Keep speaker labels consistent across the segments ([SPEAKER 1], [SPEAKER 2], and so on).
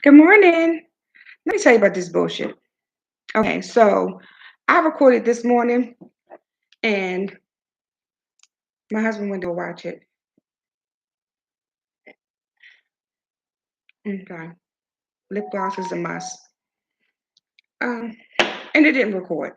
[SPEAKER 1] Good morning. Let me tell you about this bullshit. Okay, so I recorded this morning and my husband went to watch it. Okay. Lip gloss is a must. Um, and it didn't record.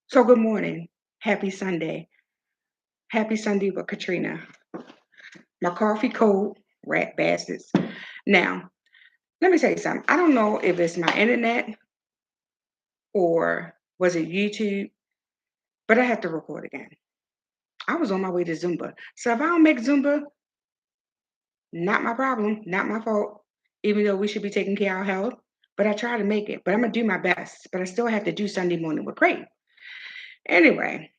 [SPEAKER 1] So good morning. Happy Sunday. Happy Sunday with Katrina. My coffee cold, rat bastards. Now, let me tell you something. I don't know if it's my internet or was it YouTube, but I have to record again. I was on my way to Zumba. So if I don't make Zumba, not my problem, not my fault, even though we should be taking care of our health. But I try to make it. But I'm going to do my best. But I still have to do Sunday morning with Craig. Anyway,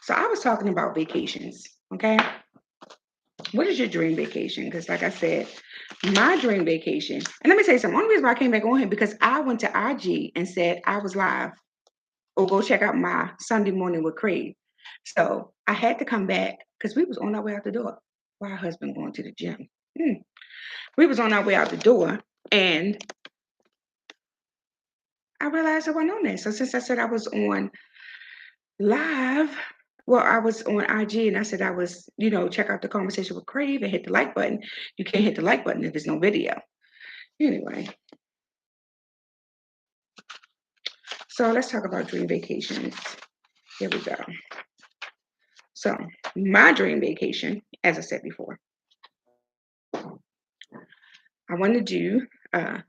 [SPEAKER 1] so I was talking about vacations. Okay. What is your dream vacation? Because, like I said, my dream vacation, and let me tell you something. One reason why I came back on here because I went to IG and said I was live or go check out my Sunday morning with Craig. So I had to come back because we was on our way out the door. My husband going to the gym. Hmm. We was on our way out the door and I realized I wasn't on there. So since I said I was on live, well, I was on IG and I said I was, check out the conversation with Crave and hit the like button. You can't hit the like button if there's no video. Anyway, so let's talk about dream vacations. Here we go. So my dream vacation, as I said before, I want to do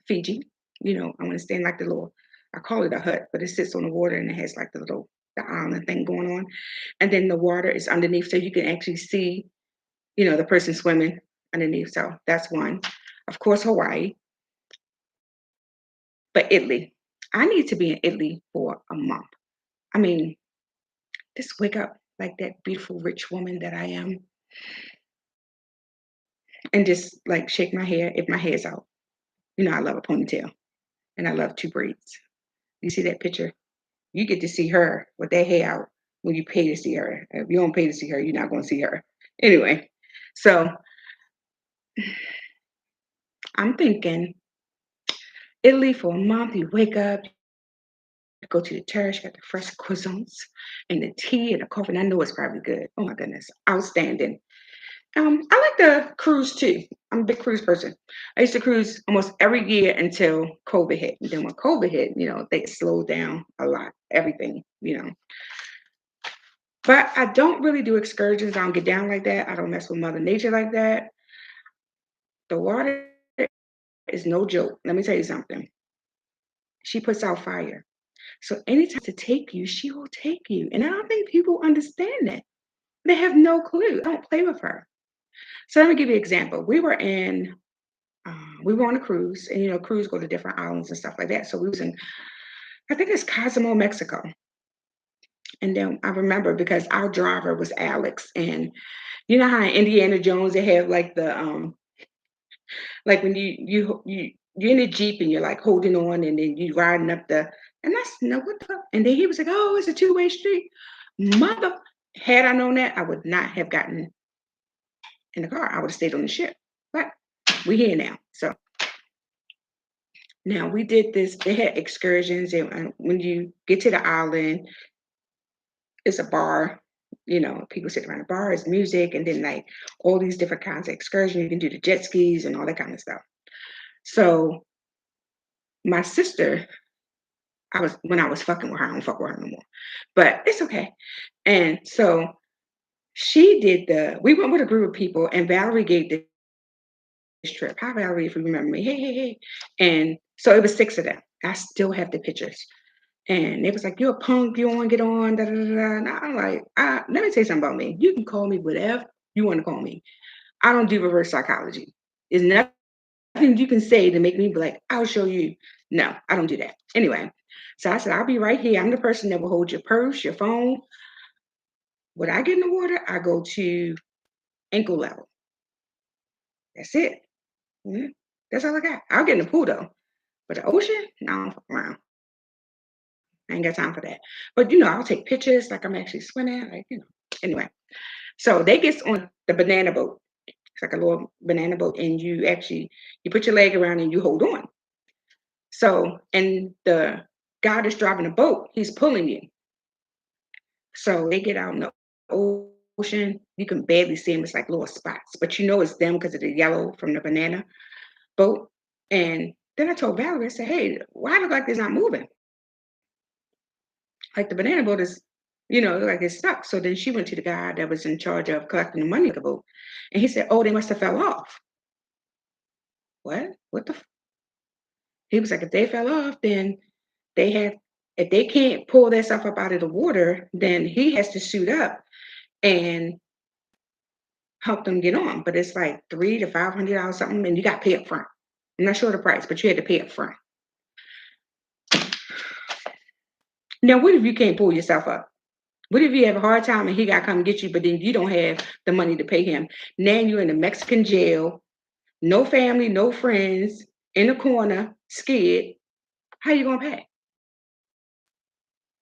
[SPEAKER 1] Fiji. I want to stay in like the little, I call it a hut, but it sits on the water and it has like the island thing going on. And then the water is underneath so you can actually see, the person swimming underneath. So that's one. Of course, Hawaii, but Italy. I need to be in Italy for a month. I mean, just wake up like that beautiful, rich woman that I am and just like shake my hair if my hair's out. I love a ponytail and I love two braids. You see that picture? You get to see her with that hair out when you pay to see her. If you don't pay to see her, you're not going to see her. Anyway, so I'm thinking Italy for a month. You wake up, you go to the church, got the fresh croissants and the tea and the coffee. And I know it's probably good. Oh my goodness, outstanding. I like the cruise too. I'm a big cruise person. I used to cruise almost every year until COVID hit. And then when COVID hit, they slowed down a lot, everything. But I don't really do excursions. I don't get down like that. I don't mess with Mother Nature like that. The water is no joke. Let me tell you something. She puts out fire. So anytime to take you, she will take you. And I don't think people understand that. They have no clue. I don't play with her. So let me give you an example. We were on a cruise, and cruise go to different islands and stuff like that. So we was in, I think it's Cozumel, Mexico. And then I remember because our driver was Alex, and you know how in Indiana Jones they have like like when you're in a jeep and you're like holding on, and then you riding up and that's no what the, and then he was like, oh, it's a two-way street, mother. Had I known that, I would not have gotten in the car. I would have stayed on the ship. But we here now, so now we did this. They had excursions, and when you get to the island, it's a bar. People sit around the bar. It's music, and then like all these different kinds of excursions. You can do the jet skis and all that kind of stuff. So my sister, I was fucking with her. I don't fuck with her no more, but it's okay. And so she did we went with a group of people, and Valerie gave this trip. Hi, Valerie, if you remember me. Hey, hey, hey. And so it was six of them. I still have the pictures. And it was like, you're a punk, you don't want to get on, da da da da. And I'm like, let me tell you something about me. You can call me whatever you want to call me. I don't do reverse psychology. There's nothing you can say to make me be like, I'll show you. No, I don't do that. Anyway, so I said, I'll be right here. I'm the person that will hold your purse, your phone. When I get in the water, I go to ankle level. That's it. Mhm. That's all I got. I'll get in the pool though. But the ocean, no, I don't fuck around. I ain't got time for that. But I'll take pictures like I'm actually swimming. Like. Anyway. So they gets on the banana boat. It's like a little banana boat, and you put your leg around and you hold on. So, and the guy that's driving the boat, he's pulling you. So they get out in the ocean. You can barely see them. It's like little spots, but you know it's them because of the yellow from the banana boat. And then I told Valerie, I said, "Hey, why look like it's not moving? Like the banana boat is, like it's stuck." So then she went to the guy that was in charge of collecting the money of the boat, and he said, "Oh, they must have fell off." What? What the? He was like, "If they fell off, then they have. If they can't pull their stuff up out of the water, then he has to suit up and help them get on. But it's like $300 to $500 something, and you got to pay up front. I'm not sure the price, but you had to pay up front. Now, what if you can't pull yourself up? What if you have a hard time and he got to come get you, but then you don't have the money to pay him? Now you're in a Mexican jail, no family, no friends, in a corner, scared. How you gonna pay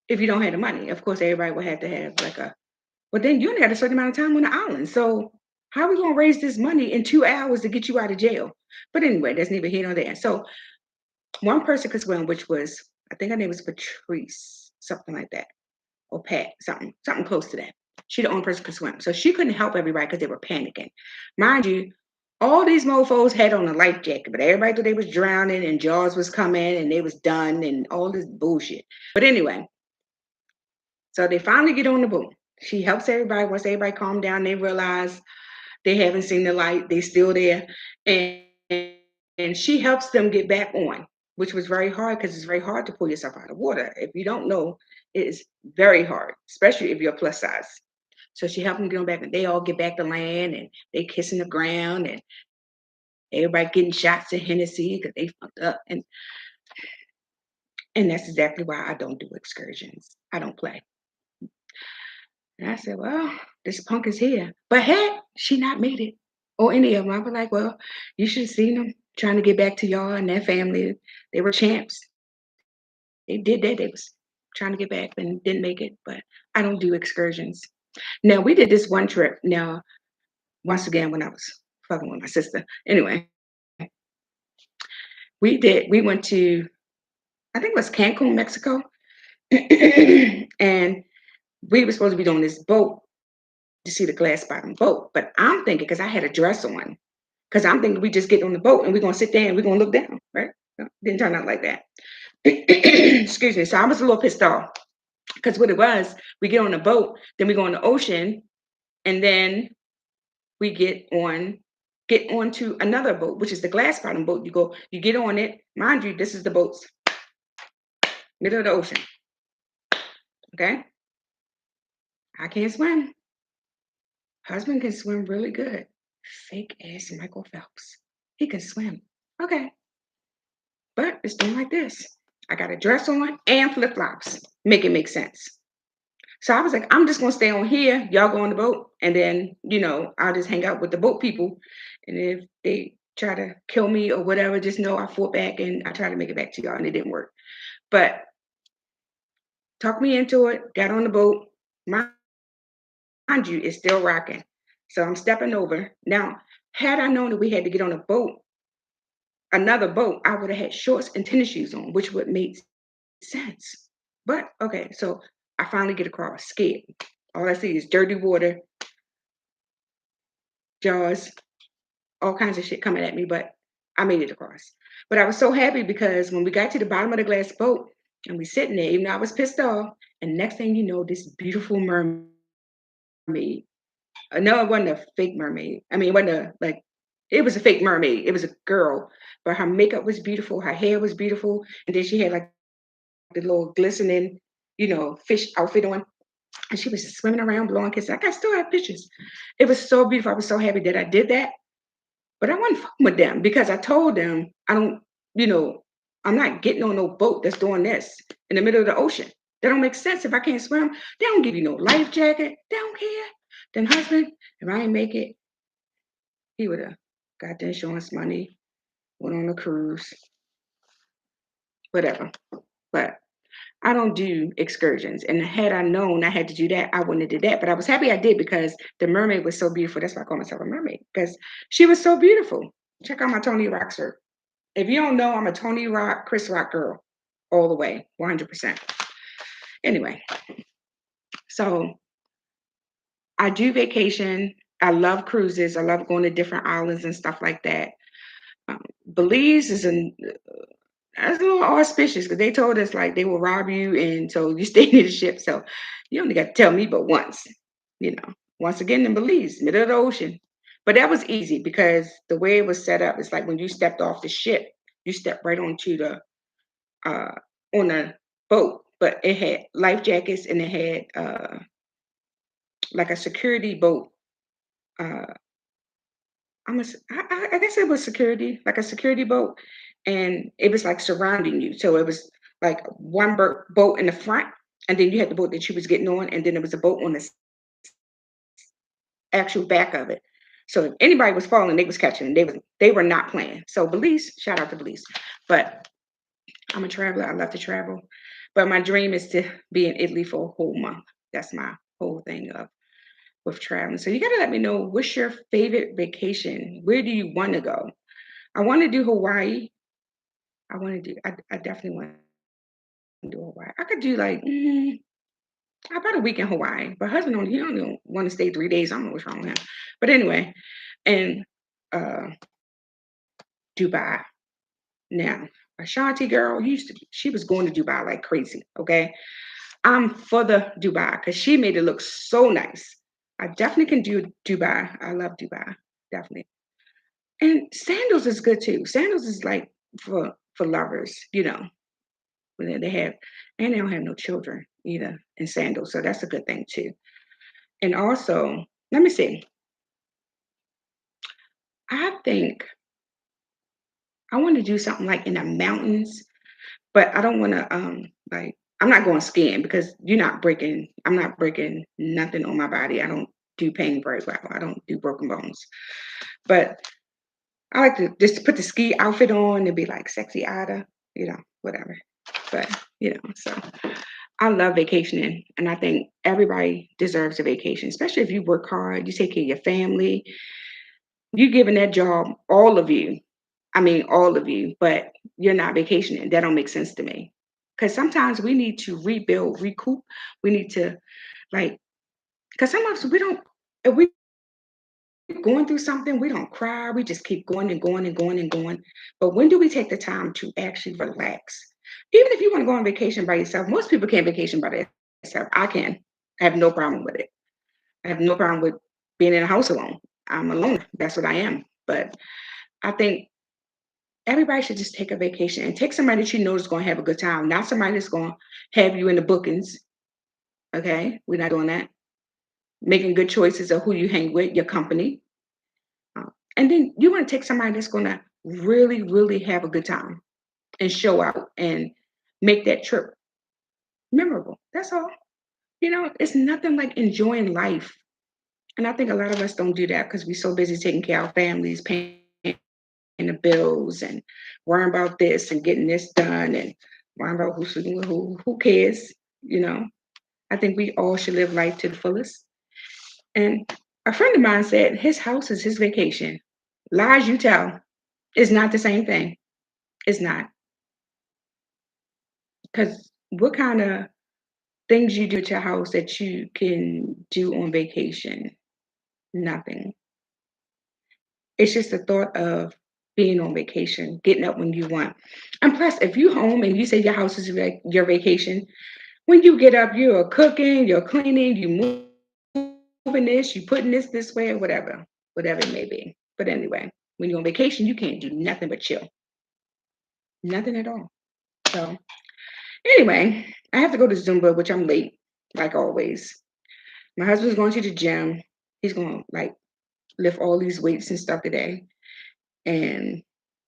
[SPEAKER 1] if you don't have the money? Of course, everybody would have to have like a. But then you only got a certain amount of time on the island, so how are we gonna raise this money in 2 hours to get you out of jail? But anyway, that's neither here nor there. So one person could swim, which was I think her name was Patrice, something like that, or Pat, something close to that. She the only person could swim, so she couldn't help everybody because they were panicking. Mind you, all these mofo's had on a life jacket, but everybody thought they was drowning and Jaws was coming and they was done and all this bullshit. But anyway, so they finally get on the boat. She helps everybody. Once everybody calm down, they realize they haven't seen the light. They still there, and and she helps them get back on, which was very hard because it's very hard to pull yourself out of water. If you don't know, it is very hard, especially if you're plus size. So she helped them get on back, and they all get back to land, and they kissing the ground, and everybody getting shots of Hennessy because they fucked up, and that's exactly why I don't do excursions. I don't play. And I said, "Well, this punk is here." But heck, she not made it. Or any of them. I was like, "Well, you should have seen them trying to get back to y'all and their family. They were champs. They did that. They was trying to get back and didn't make it. But I don't do excursions. Now we did this one trip. Now, once again, when I was fucking with my sister. Anyway, we went to I think it was Cancun, Mexico. And we were supposed to be on this boat to see the glass bottom boat. But I'm thinking, because I had a dress on, because I'm thinking we just get on the boat and we're gonna sit there and we're gonna look down, right? No, didn't turn out like that. Excuse me. So I was a little pissed off because what it was, we get on the boat, then we go in the ocean, and then we get onto another boat, which is the glass bottom boat. You get on it. Mind you, this is the boat's middle of the ocean. Okay. I can't swim. Husband can swim really good. Fake ass Michael Phelps. He can swim. Okay. But it's doing like this. I got a dress on and flip flops. Make it make sense. So I was like, I'm just gonna stay on here. Y'all go on the boat, and then I'll just hang out with the boat people. And if they try to kill me or whatever, just know I fought back and I tried to make it back to y'all, and it didn't work. But talked me into it. Got on the boat. Mind you, it's still rocking. So I'm stepping over now. Had I known that we had to get on a boat, another boat, I would have had shorts and tennis shoes on, which would make sense. But okay, so I finally get across, scared. All I see is dirty water, jaws, all kinds of shit coming at me, but I made it across. But I was so happy because when we got to the bottom of the glass boat and we sitting there, even though I was pissed off, and next thing you know, this beautiful mermaid. No, it wasn't a fake mermaid. I mean, it wasn't it was a fake mermaid. It was a girl, but her makeup was beautiful, her hair was beautiful, and then she had like the little glistening, fish outfit on. And she was just swimming around, blowing kisses. I still have pictures. It was so beautiful. I was so happy that I did that. But I wasn't fucking with them because I told them I don't, you know, I'm not getting on no boat that's doing this in the middle of the ocean. That don't make sense if I can't swim. They don't give you no life jacket. They don't care. Then husband, if I ain't make it, he would have got the insurance money, went on a cruise, whatever. But I don't do excursions. And had I known I had to do that, I wouldn't have did that. But I was happy I did because the mermaid was so beautiful. That's why I call myself a mermaid because she was so beautiful. Check out my Tony Rock shirt. If you don't know, I'm a Tony Rock, Chris Rock girl, all the way, 100%. Anyway, so I do vacation. I love cruises. I love going to different islands and stuff like that. Belize is that's a little auspicious because they told us like they will rob you, and so you stay near the ship. So you only got to tell me but once, you know. Once again in Belize, middle of the ocean. But that was easy because the way it was set up, it's like when you stepped off the ship, you stepped right onto the uh on a boat. But it had life jackets and it had like a security boat. Uh, I guess it was security, like a security boat, and it was like surrounding you. So it was like one boat in the front, and then you had the boat that you was getting on, and then there was a boat on the actual back of it. So if anybody was falling, they was catching. They were not playing. So Belize, shout out to Belize. But I'm a traveler. I love to travel. But my dream is to be in Italy for a whole month. That's my whole thing of with traveling. So you got to let me know what's your favorite vacation? Where do you want to go? I want to do Hawaii. I definitely want to do Hawaii. I could do like, about a week in Hawaii. But husband, he only want to stay 3 days. I don't know what's wrong with him. But anyway, and uh, Dubai. Now, Ashanti girl she was going to Dubai like crazy. Okay. I'm for the Dubai because she made it look so nice. I definitely can do Dubai. I love Dubai. Definitely. And sandals is good too. Sandals is like for lovers, when they have and they don't have no children either in sandals. So that's a good thing too. And also, let me see. I think I want to do something like in the mountains, but I don't want to like I'm not going skiing because I'm not breaking nothing on my body. I don't do pain very well. I don't do broken bones. But I like to just put the ski outfit on and be like sexy Ada, whatever. But so I love vacationing, and I think everybody deserves a vacation, especially if you work hard, you take care of your family, you giving that job, all of you. I mean, all of you, but you're not vacationing. That don't make sense to me. Because sometimes we need to rebuild, recoup. We need to like, because sometimes we don't. If we going through something, we don't cry. We just keep going and going and going and going. But when do we take the time to actually relax? Even if you want to go on vacation by yourself, most people can't vacation by themselves. I can. I have no problem with it. I have no problem with being in a house alone. I'm alone. That's what I am. But I think everybody should just take a vacation and take somebody that you know is going to have a good time, not somebody that's going to have you in the bookings. Okay. We're not doing that. Making good choices of who you hang with, your company. And then you want to take somebody that's going to really, really have a good time and show out and make that trip memorable. That's all. It's nothing like enjoying life. And I think a lot of us don't do that because we're so busy taking care of our families, paying the bills, and worrying about this and getting this done and worrying about who cares. You know, I think we all should live life to the fullest. And a friend of mine said his house is his vacation. Lies you tell. It's not the same thing. It's not. Because what kind of things you do at your house that you can do on vacation? Nothing. It's just the thought of being on vacation, getting up when you want. And plus, if you home and you say your house is your vacation, when you get up, you're cooking, you're cleaning, you moving this, you putting this way, or whatever it may be. But anyway, when you're on vacation, you can't do nothing but chill, nothing at all. So anyway, I have to go to Zumba, which I'm late, like always. My husband's going to the gym. He's going to like lift all these weights and stuff today. And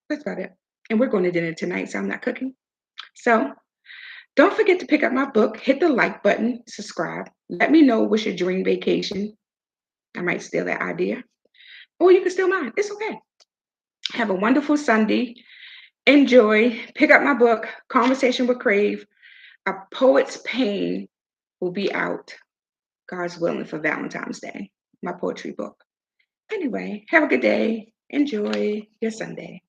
[SPEAKER 1] that's about it. And we're going to dinner tonight, so I'm not cooking. So don't forget to pick up my book, hit the like button, subscribe. Let me know what's your dream vacation. I might steal that idea. Or you can steal mine. It's okay. Have a wonderful Sunday. Enjoy. Pick up my book, Conversation with Crave. A Poet's Pain will be out, God's willing, for Valentine's Day, my poetry book. Anyway, have a good day. Enjoy your Sunday.